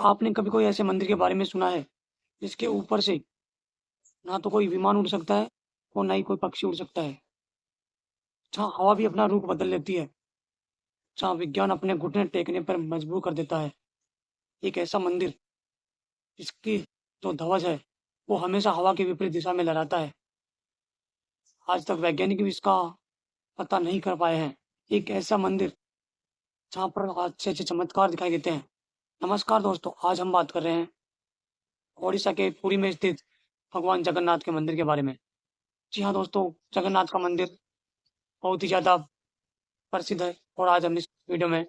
आपने कभी कोई ऐसे मंदिर के बारे में सुना है जिसके ऊपर से ना तो कोई विमान उड़ सकता है और ना ही कोई पक्षी उड़ सकता है, जहाँ हवा भी अपना रुख बदल लेती है, जहाँ विज्ञान अपने घुटने टेकने पर मजबूर कर देता है। एक ऐसा मंदिर जिसकी जो ध्वज है वो हमेशा हवा के विपरीत दिशा में लहराता है। आज तक वैज्ञानिक भी इसका पता नहीं कर पाए हैं। एक ऐसा मंदिर जहाँ पर अच्छे अच्छे चमत्कार दिखाई देते हैं। नमस्कार दोस्तों, आज हम बात कर रहे हैं ओडिशा के पुरी में स्थित भगवान जगन्नाथ के मंदिर के बारे में। जी हाँ दोस्तों, जगन्नाथ का मंदिर बहुत ही ज़्यादा प्रसिद्ध है और आज हम इस वीडियो में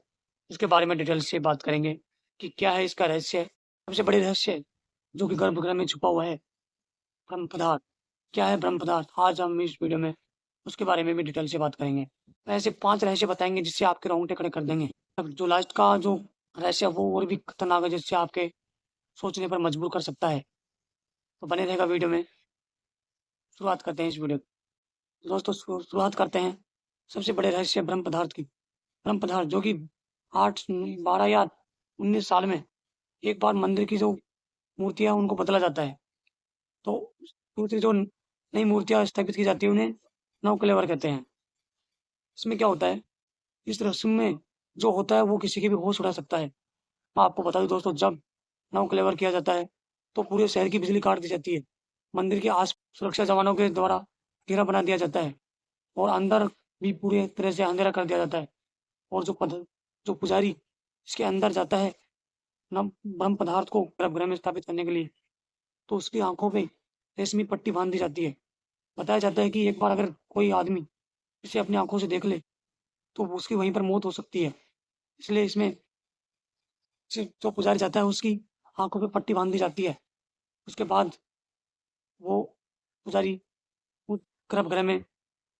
इसके बारे में डिटेल से बात करेंगे कि क्या है इसका रहस्य। सबसे बड़े रहस्य जो कि गर्भगृह में छुपा हुआ है, ब्रह्म पदार्थ। क्या है ब्रह्म पदार्थ? आज हम इस वीडियो में उसके बारे में भी डिटेल से बात करेंगे। ऐसे 5 रहस्य बताएँगे जिससे आपके रोंगटे खड़े कर देंगे। अब जो लास्ट का जो रहस्य है वो और भी खतरनाक है, जिससे आपके सोचने पर मजबूर कर सकता है। तो बने रहेगा वीडियो में। शुरुआत करते हैं इस वीडियो की। दोस्तों शुरुआत करते हैं सबसे बड़े रहस्य ब्रह्म पदार्थ की। ब्रह्म पदार्थ जो कि 8, 12 या 19 साल में एक बार मंदिर की जो मूर्तियाँ उनको बदला जाता है। तो दूसरी जो नई मूर्तियाँ स्थापित की जाती है उन्हें नवकलेवर कहते हैं। इसमें क्या होता है, इस रस्म में जो होता है वो किसी की भी होश उड़ा सकता है। मैं आपको बता दूँ दोस्तों, जब नवकलेवर किया जाता है तो पूरे शहर की बिजली काट दी जाती है। मंदिर के आस सुरक्षा जवानों के द्वारा घेरा बना दिया जाता है और अंदर भी पूरी तरह से अंधेरा कर दिया जाता है। और जो पुजारी इसके अंदर जाता है नम ब्रह्म पदार्थ को गर्भगृह में स्थापित करने के लिए, तो उसकी आँखों पे रेशमी पट्टी बाँध दी जाती है। बताया जाता है कि एक बार अगर कोई आदमी इसे अपनी आँखों से देख ले, तो उसकी वहीं पर मौत हो सकती है। इसलिए इसमें जो पुजारी जाता है उसकी आँखों पे पट्टी बाँध दी जाती है। उसके बाद वो पुजारी उस गर्भगृह में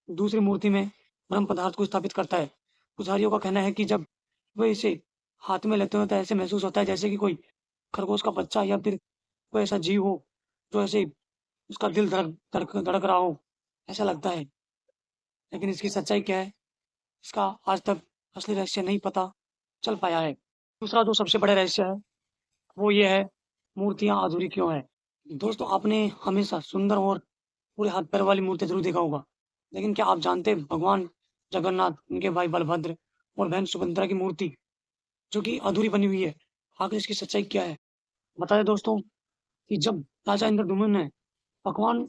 दूसरी मूर्ति में ब्रह्म पदार्थ को स्थापित करता है। पुजारियों का कहना है कि जब वे इसे हाथ में लेते हैं तो ऐसे महसूस होता है जैसे कि कोई खरगोश का बच्चा या फिर कोई ऐसा जीव हो जो ऐसे उसका दिल धड़क रहा हो, ऐसा लगता है। लेकिन इसकी सच्चाई क्या है, इसका आज तक असली रहस्य नहीं पता चल पाया है। दूसरा जो सबसे बड़ा रहस्य है वो ये है, मूर्तियाँ अधूरी क्यों है? दोस्तों आपने हमेशा सुंदर और पूरे हाथ पैर वाली मूर्ति ज़रूर देखा होगा। लेकिन क्या आप जानते हैं भगवान जगन्नाथ, उनके भाई बलभद्र और बहन सुभद्रा की मूर्ति जो कि अधूरी बनी हुई है, आखिर इसकी सच्चाई क्या है? बता दें दोस्तों कि जब राजा इंद्रद्युम्न ने भगवान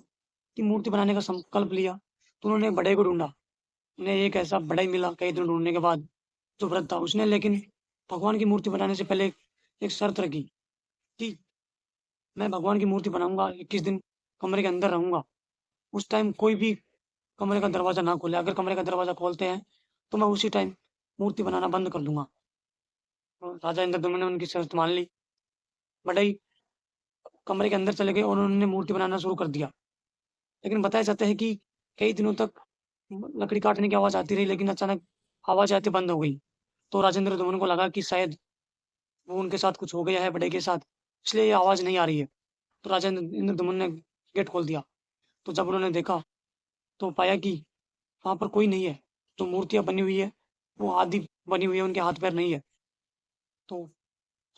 की मूर्ति बनाने का संकल्प लिया, तो उन्होंने एक बढ़ई को ढूँढा। उन्हें एक ऐसा बढ़ई मिला कई दिन ढूँढने के बाद, जो वृद्ध था। उसने लेकिन भगवान की मूर्ति बनाने से पहले एक शर्त रखी कि मैं भगवान की मूर्ति बनाऊँगा, 21 दिन कमरे के अंदर रहूँगा। उस टाइम कोई भी कमरे का दरवाज़ा ना खोले। अगर कमरे का दरवाज़ा खोलते हैं, तो मैं उसी टाइम मूर्ति बनाना बंद कर दूँगा। तो राजा इंद्रद्युम्न ने उनकी शर्त मान ली। बढ़ई कमरे के अंदर चले गए और उन्होंने मूर्ति बनाना शुरू कर दिया। लेकिन बताया जाता है कि कई दिनों तक लकड़ी काटने की आवाज़ आती रही, लेकिन अचानक आवाज़ आती बंद हो गई। तो राजा इंद्रद्युम्न को लगा कि शायद वो उनके साथ कुछ हो गया है बढ़ई के साथ, इसलिए ये आवाज़ नहीं आ रही है। तो राजा इंद्रद्युम्न ने गेट खोल दिया। तो जब उन्होंने देखा, तो पाया कि वहाँ पर कोई नहीं है। जो मूर्तियाँ बनी हुई है, वो आधी बनी हुई है, उनके हाथ-पैर नहीं है। तो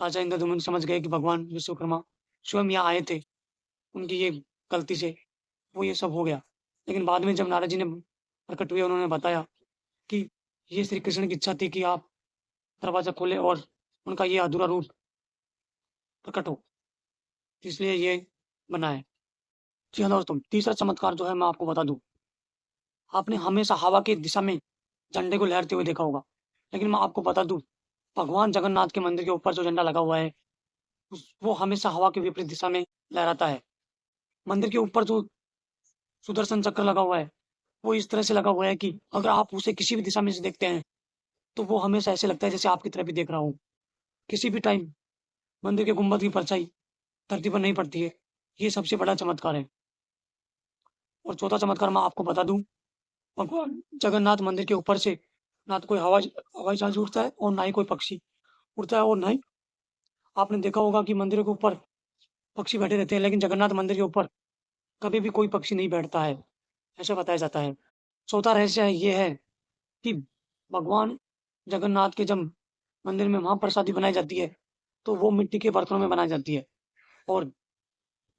राजा इंद्रद्युम्न समझ गए कि भगवान विश्वकर्मा स्वयं यहाँ आए थे। उनकी ये गलती से वो ये सब हो गया। लेकिन बाद में जब नारद जी ने प्रकट हुए, उन्होंने बताया कि ये श्री कृष्ण की इच्छा थी कि आप दरवाज़ा खोलें और उनका ये अधूरा रूप प्रकट हो, इसलिए ये बना है। जी हाँ दोस्तों, तीसरा चमत्कार जो है मैं आपको बता दूँ, आपने हमेशा हवा की दिशा में झंडे को लहरते हुए देखा होगा। लेकिन मैं आपको बता दूँ, भगवान जगन्नाथ के मंदिर के ऊपर जो झंडा लगा हुआ है, वो हमेशा हवा के विपरीत दिशा में लहराता है। मंदिर के ऊपर जो सुदर्शन चक्र लगा हुआ है, वो इस तरह से लगा हुआ है कि अगर आप उसे किसी भी दिशा में से देखते हैं, तो वो हमेशा ऐसे लगता है जैसे आपकी तरफ ही देख रहा हो। किसी भी टाइम मंदिर के गुंबद की परछाई धरती पर नहीं पड़ती है। ये सबसे बड़ा चमत्कार है। और चौथा चमत्कार मैं आपको बता दूँ, भगवान जगन्नाथ मंदिर के ऊपर से ना तो कोई हवाई जहाज उड़ता है और ना ही कोई पक्षी उड़ता है, और ना ही आपने देखा होगा कि मंदिरों के ऊपर पक्षी बैठे रहते हैं, लेकिन जगन्नाथ मंदिर के ऊपर कभी भी कोई पक्षी नहीं बैठता है, ऐसा बताया जाता है। चौथा रहस्य ये है कि भगवान जगन्नाथ के जब मंदिर में महाप्रसादी बनाई जाती है, तो वो मिट्टी के बर्तनों में बनाई जाती है और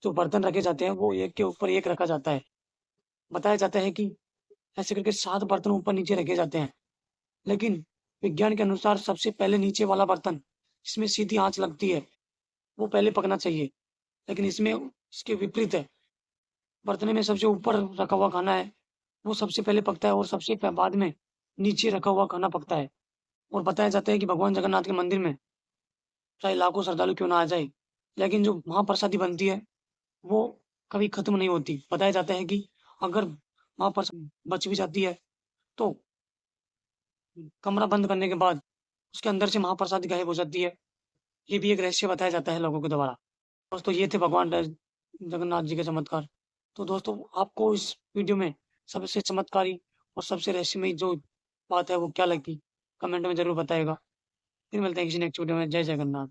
जो बर्तन रखे जाते हैं वो एक के ऊपर एक रखा जाता है। बताया जाता है कि ऐसे करके 7 बर्तन ऊपर-नीचे रखे जाते हैं। लेकिन विज्ञान के अनुसार सबसे पहले नीचे वाला बर्तन, जिसमें सीधी आँच लगती है, वो पहले पकना चाहिए। लेकिन इसमें इसके विपरीत है। बर्तन में सबसे ऊपर रखा हुआ खाना है, वो सबसे पहले पकता है और सबसे बाद में नीचे रखा हुआ खाना पकता है। और बताया जाता है कि भगवान जगन्नाथ के मंदिर में चाहे लाखों श्रद्धालु क्यों ना आ जाए, लेकिन जो महाप्रसादी बनती है, वो कभी खत्म नहीं होती। बताया जाता है कि अगर महाप्रसाद बच भी जाती है, तो कमरा बंद करने के बाद उसके अंदर से महाप्रसादी गायब हो जाती है। ये भी एक रहस्य बताया जाता है लोगों के द्वारा। दोस्तों ये थे भगवान जगन्नाथ जी के चमत्कार। तो दोस्तों आपको इस वीडियो में सबसे चमत्कारी और सबसे रहस्यमयी जो बात है वो क्या लगी? कमेंट में ज़रूर बताइएगा। फिर मिलते हैं किसी नेक्स्ट वीडियो में। जय जगन्नाथ।